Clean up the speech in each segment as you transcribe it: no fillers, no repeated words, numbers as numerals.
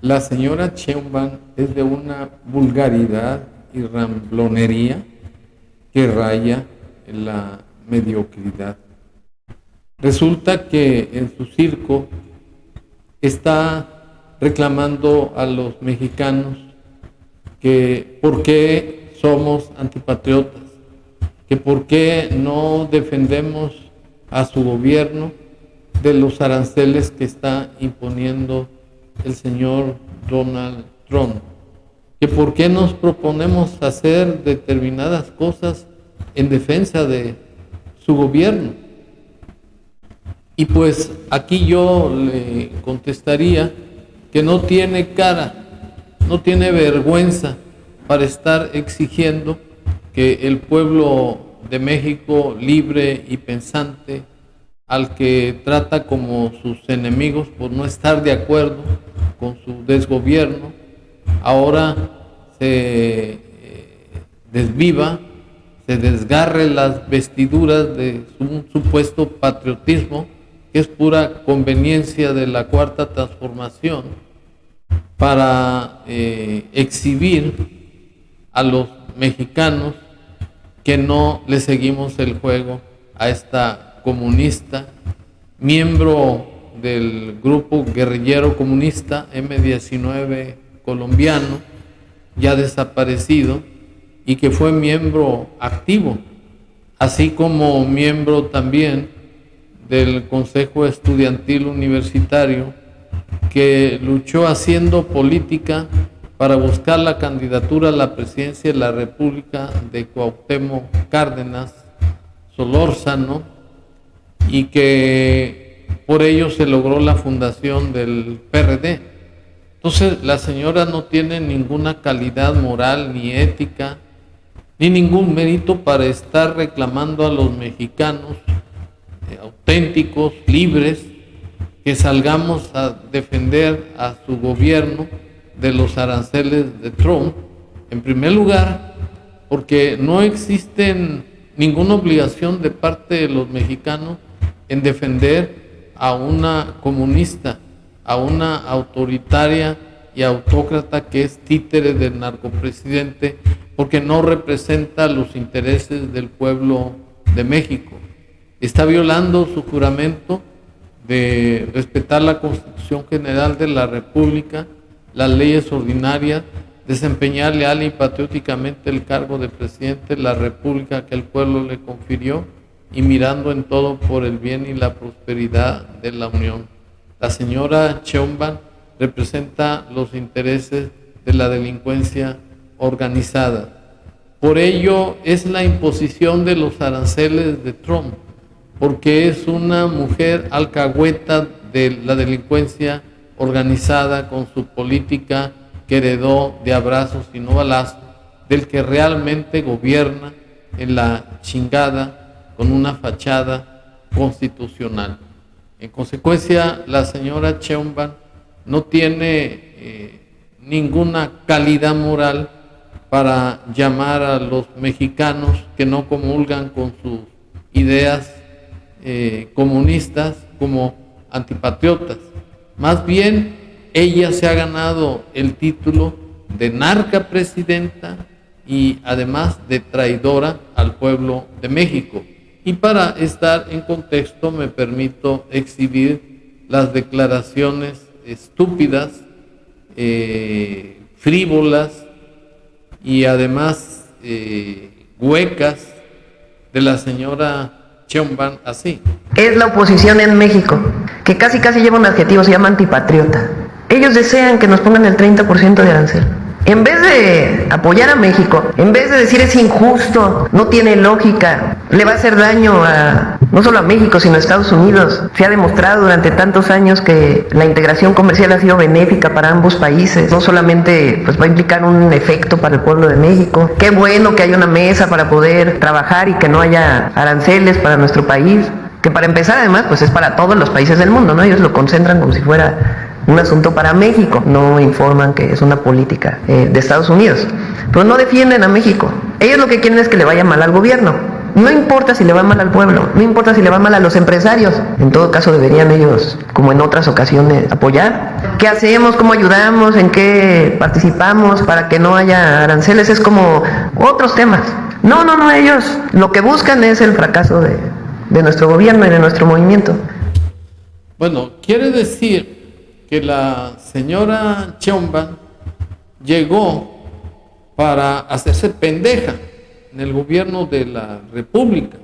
La señora Sheinbaum es de una vulgaridad y ramblonería que raya en la mediocridad. Resulta que en su circo está reclamando a los mexicanos que por qué somos antipatriotas, que por qué no defendemos a su gobierno de los aranceles que está imponiendo el señor Donald Trump, que por qué nos proponemos hacer determinadas cosas en defensa de su gobierno. Y pues aquí yo le contestaría que no tiene cara, no tiene vergüenza para estar exigiendo que el pueblo de México libre y pensante, al que trata como sus enemigos por no estar de acuerdo con su desgobierno, ahora se desviva, se desgarre las vestiduras de un supuesto patriotismo que es pura conveniencia de la Cuarta Transformación para exhibir a los mexicanos que no le seguimos el juego a esta comunista, miembro del grupo guerrillero comunista M19 colombiano, ya desaparecido, y que fue miembro activo, así como miembro también del Consejo Estudiantil Universitario, que luchó haciendo política para buscar la candidatura a la presidencia de la República de Cuauhtémoc Cárdenas Solórzano, y que por ello se logró la fundación del PRD. Entonces la señora no tiene ninguna calidad moral ni ética, ni ningún mérito para estar reclamando a los mexicanos auténticos, libres, que salgamos a defender a su gobierno de los aranceles de Trump. En primer lugar, porque no existe ninguna obligación de parte de los mexicanos en defender a una comunista, a una autoritaria y autócrata que es títere del narcopresidente, porque no representa los intereses del pueblo de México. Está violando su juramento de respetar la Constitución General de la República, las leyes ordinarias, desempeñar leal y patrióticamente el cargo de presidente de la República que el pueblo le confirió, y mirando en todo por el bien y la prosperidad de la Unión. La señora Sheinbaum representa los intereses de la delincuencia organizada. Por ello es la imposición de los aranceles de Trump, porque es una mujer alcahueta de la delincuencia organizada con su política que heredó de abrazos y no balazos, del que realmente gobierna en la chingada con una fachada constitucional. En consecuencia, la señora Sheinbaum no tiene ninguna calidad moral para llamar a los mexicanos que no comulgan con sus ideas comunistas como antipatriotas. Más bien, ella se ha ganado el título de narca presidenta y además de traidora al pueblo de México. Y para estar en contexto me permito exhibir las declaraciones estúpidas, frívolas y además huecas de la señora Sheinbaum así. Es la oposición en México, que casi lleva un adjetivo, se llama antipatriota. Ellos desean que nos pongan el 30% de arancel. En vez de apoyar a México, en vez de decir es injusto, no tiene lógica, le va a hacer daño no solo a México, sino a Estados Unidos. Se ha demostrado durante tantos años que la integración comercial ha sido benéfica para ambos países. No solamente pues, va a implicar un efecto para el pueblo de México. Qué bueno que haya una mesa para poder trabajar y que no haya aranceles para nuestro país. Que para empezar, además, pues es para todos los países del mundo, ¿no? Ellos lo concentran como si fuera un asunto para México, no informan que es una política de Estados Unidos, pero no defienden a México. Ellos lo que quieren es que le vaya mal al gobierno, No importa si le va mal al pueblo, no importa si le va mal a los empresarios. En todo caso deberían ellos, como en otras ocasiones, apoyar. ¿Qué hacemos? ¿Cómo ayudamos? ¿En qué participamos para que no haya aranceles? Es como otros temas. No, ellos lo que buscan es el fracaso de nuestro gobierno y de nuestro movimiento. Bueno, quiere decir que la señora Sheinbaum llegó para hacerse pendeja en el gobierno de la República.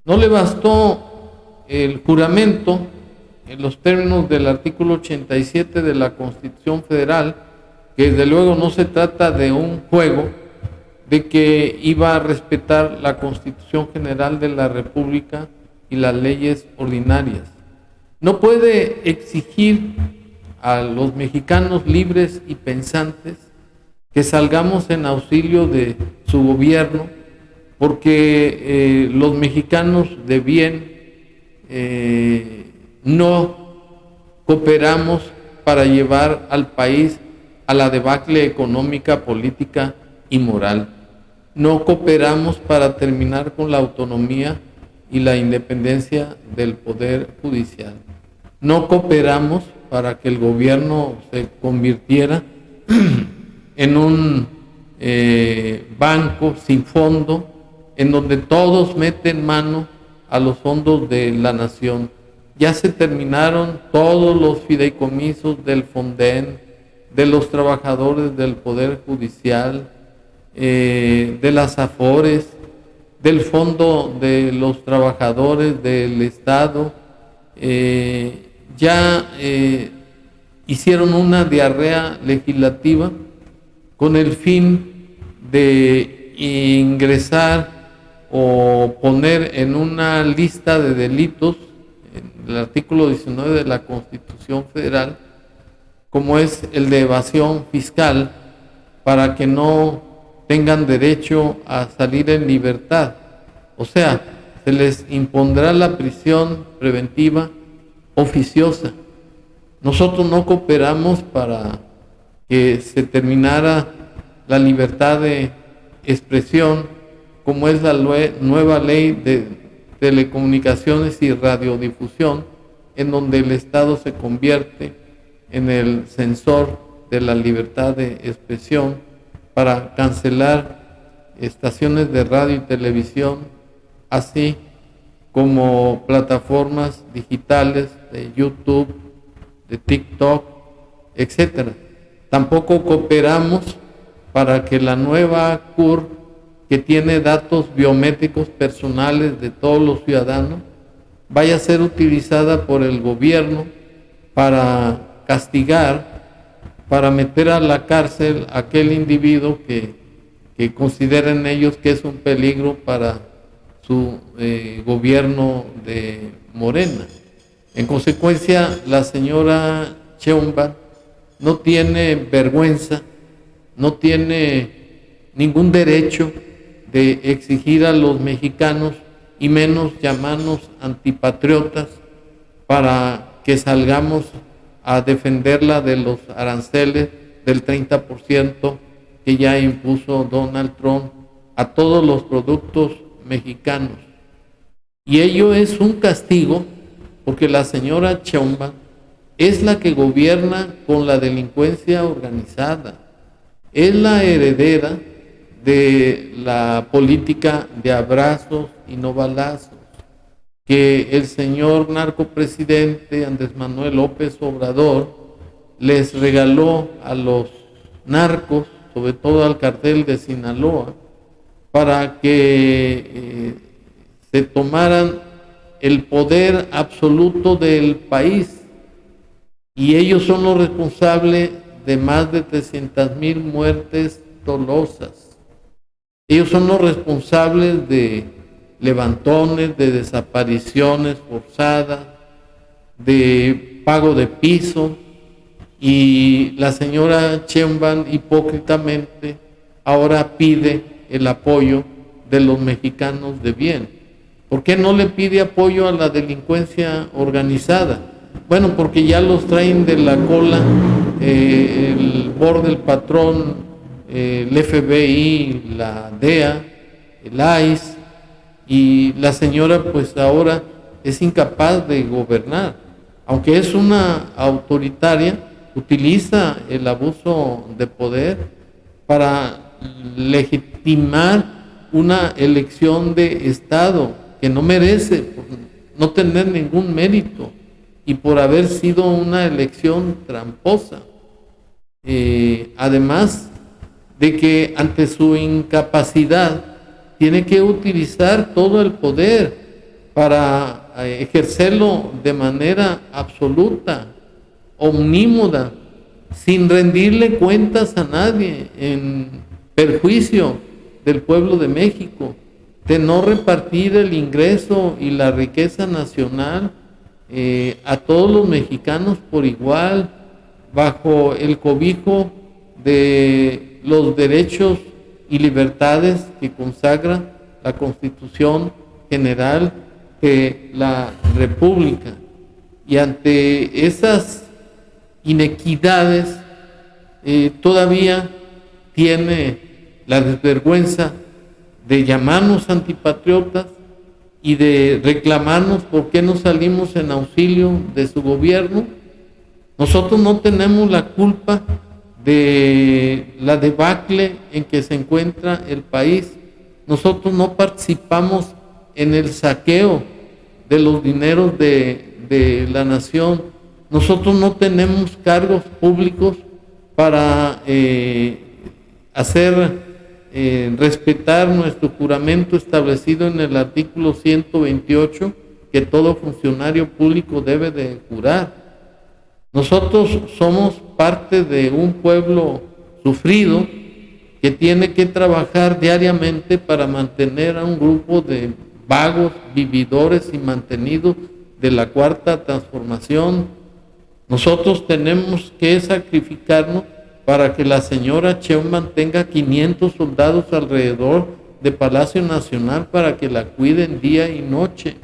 No le bastó el juramento en los términos del artículo 87 de la Constitución Federal, que desde luego no se trata de un juego, de que iba a respetar la Constitución General de la República y las leyes ordinarias. No puede exigir a los mexicanos libres y pensantes que salgamos en auxilio de su gobierno, porque los mexicanos de bien no cooperamos para llevar al país a la debacle económica, política y moral. No cooperamos para terminar con la autonomía y la independencia del Poder Judicial. No cooperamos para que el gobierno se convirtiera en un banco sin fondo, en donde todos meten mano a los fondos de la nación. Ya se terminaron todos los fideicomisos del Fonden, de los trabajadores del Poder Judicial, de las AFORES, del Fondo de los Trabajadores del Estado. Hicieron una diarrea legislativa con el fin de ingresar o poner en una lista de delitos, en el artículo 19 de la Constitución Federal, como es el de evasión fiscal, para que no tengan derecho a salir en libertad. O sea, se les impondrá la prisión preventiva oficiosa. Nosotros no cooperamos para que se terminara la libertad de expresión, como es la nueva ley de telecomunicaciones y radiodifusión, en donde el Estado se convierte en el censor de la libertad de expresión para cancelar estaciones de radio y televisión, así como plataformas digitales de YouTube, de TikTok, etcétera. Tampoco cooperamos para que la nueva CUR, que tiene datos biométricos personales de todos los ciudadanos, vaya a ser utilizada por el gobierno para castigar, para meter a la cárcel a aquel individuo que consideren ellos que es un peligro para su gobierno de Morena. En consecuencia, la señora Sheinbaum no tiene vergüenza, no tiene ningún derecho de exigir a los mexicanos, y menos llamarnos antipatriotas, para que salgamos a defenderla de los aranceles del 30% que ya impuso Donald Trump a todos los productos mexicanos. Y ello es un castigo, porque la señora Sheinbaum es la que gobierna con la delincuencia organizada, es la heredera de la política de abrazos y no balazos que el señor narcopresidente Andrés Manuel López Obrador les regaló a los narcos, sobre todo al cartel de Sinaloa, para que se tomaran el poder absoluto del país. Y ellos son los responsables de más de 300,000 muertes dolosas. Ellos son los responsables de levantones, de desapariciones forzadas, de pago de piso, y la señora Sheinbaum hipócritamente ahora pide el apoyo de los mexicanos de bien. ¿Por qué no le pide apoyo a la delincuencia organizada? Bueno, porque ya los traen de la cola el BOR del patrón, el FBI, la DEA, el ICE, y la señora pues ahora es incapaz de gobernar. Aunque es una autoritaria, utiliza el abuso de poder para legitimar una elección de Estado que no merece, por no tener ningún mérito y por haber sido una elección tramposa. Además de que ante su incapacidad tiene que utilizar todo el poder para ejercerlo de manera absoluta, omnímoda, sin rendirle cuentas a nadie, en perjuicio del pueblo de México, de no repartir el ingreso y la riqueza nacional a todos los mexicanos por igual, bajo el cobijo de los derechos y libertades que consagra la Constitución General de la República. Y ante esas inequidades todavía tiene la desvergüenza de llamarnos antipatriotas y de reclamarnos por qué no salimos en auxilio de su gobierno. Nosotros no tenemos la culpa de la debacle en que se encuentra el país. Nosotros no participamos en el saqueo de los dineros de la nación. Nosotros no tenemos cargos públicos para hacer respetar nuestro juramento establecido en el artículo 128, que todo funcionario público debe de jurar. Nosotros somos parte de un pueblo sufrido que tiene que trabajar diariamente para mantener a un grupo de vagos, vividores y mantenidos de la Cuarta Transformación. Nosotros tenemos que sacrificarnos para que la señora Sheinbaum tenga 500 soldados alrededor de Palacio Nacional para que la cuiden día y noche.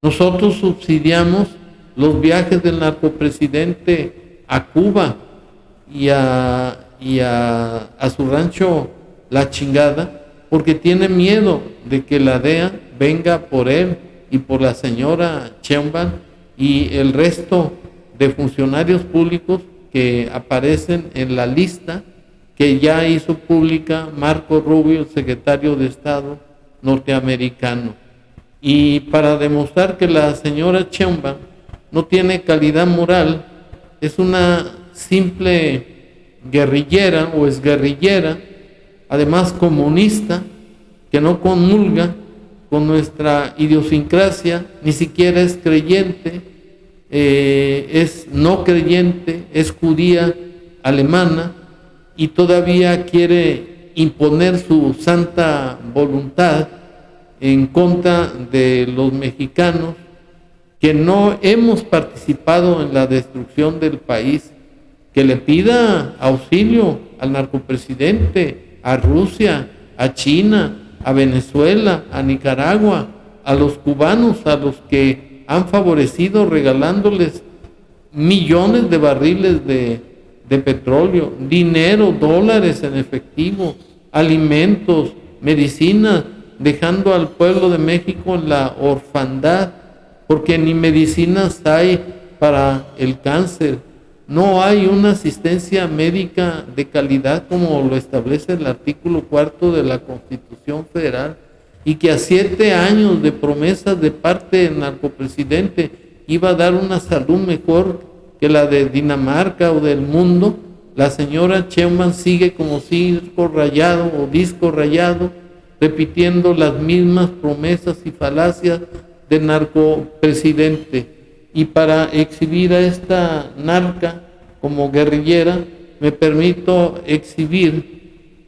Nosotros subsidiamos los viajes del narcopresidente a Cuba y a su rancho La Chingada, porque tiene miedo de que la DEA venga por él y por la señora Sheinbaum y el resto de funcionarios públicos que aparecen en la lista que ya hizo pública Marco Rubio, el secretario de Estado norteamericano. Y para demostrar que la señora Sheinbaum no tiene calidad moral, es una simple guerrillera o exguerrillera, además comunista, que no comulga con nuestra idiosincrasia, ni siquiera es creyente, es no creyente, es judía alemana y todavía quiere imponer su santa voluntad en contra de los mexicanos que no hemos participado en la destrucción del país, que le pida auxilio al narcopresidente, a Rusia, a China, a Venezuela, a Nicaragua, a los cubanos, a los que han favorecido regalándoles millones de barriles de petróleo, dinero, dólares en efectivo, alimentos, medicinas, dejando al pueblo de México en la orfandad, porque ni medicinas hay para el cáncer, no hay una asistencia médica de calidad como lo establece el artículo 4 de la Constitución Federal, y que a 7 años de promesas de parte del narcopresidente iba a dar una salud mejor que la de Dinamarca o del mundo, la señora Sheinbaum sigue como circo rayado o disco rayado, repitiendo las mismas promesas y falacias del narcopresidente. Y para exhibir a esta narca como guerrillera, me permito exhibir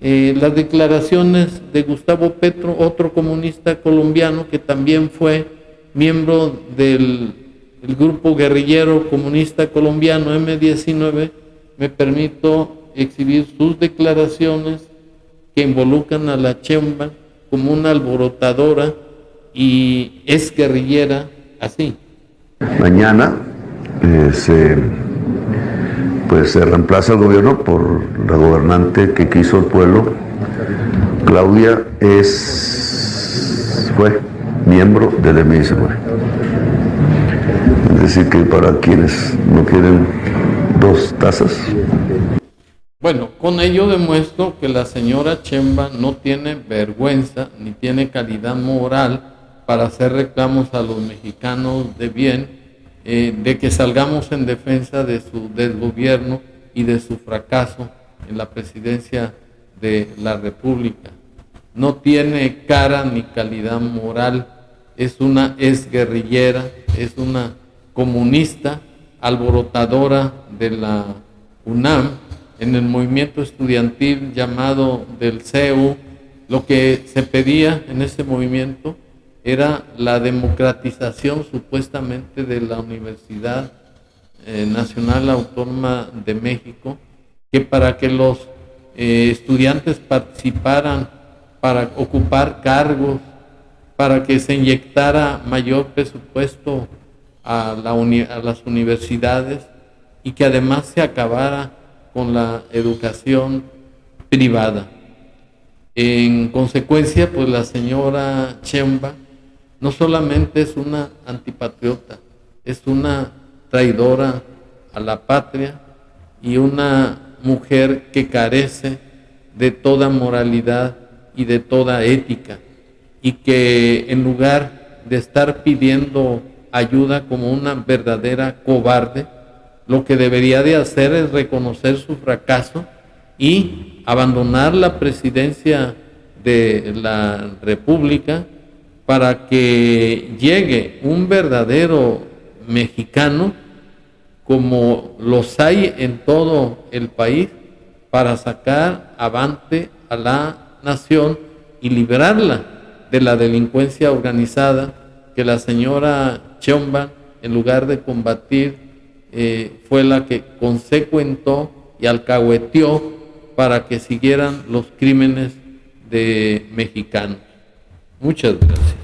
las declaraciones de Gustavo Petro, otro comunista colombiano que también fue miembro del grupo guerrillero comunista colombiano M19. Me permito exhibir sus declaraciones que involucran a la Sheinbaum como una alborotadora y es guerrillera así. Mañana se reemplaza el gobierno por la gobernante que quiso el pueblo. Claudia es fue miembro del MSW. Es decir, que para quienes no quieren dos tazas. Bueno, con ello demuestro que la señora Chemba no tiene vergüenza ni tiene calidad moral para hacer reclamos a los mexicanos de bien, de que salgamos en defensa de su desgobierno y de su fracaso en la presidencia de la República. No tiene cara ni calidad moral, es una exguerrillera, es una comunista, alborotadora de la UNAM, en el movimiento estudiantil llamado del CEU. Lo que se pedía en ese movimiento era la democratización supuestamente de la Universidad Nacional Autónoma de México, que para que los estudiantes participaran, para ocupar cargos, para que se inyectara mayor presupuesto a las universidades y que además se acabara con la educación privada. En consecuencia, pues la señora Chemba no solamente es una antipatriota, es una traidora a la patria y una mujer que carece de toda moralidad y de toda ética, y que en lugar de estar pidiendo ayuda como una verdadera cobarde, lo que debería de hacer es reconocer su fracaso y abandonar la presidencia de la República para que llegue un verdadero mexicano, como los hay en todo el país, para sacar avante a la nación y librarla de la delincuencia organizada que la señora Chemba, en lugar de combatir, fue la que consecuentó y alcahueteó para que siguieran los crímenes de mexicanos. Muchas gracias.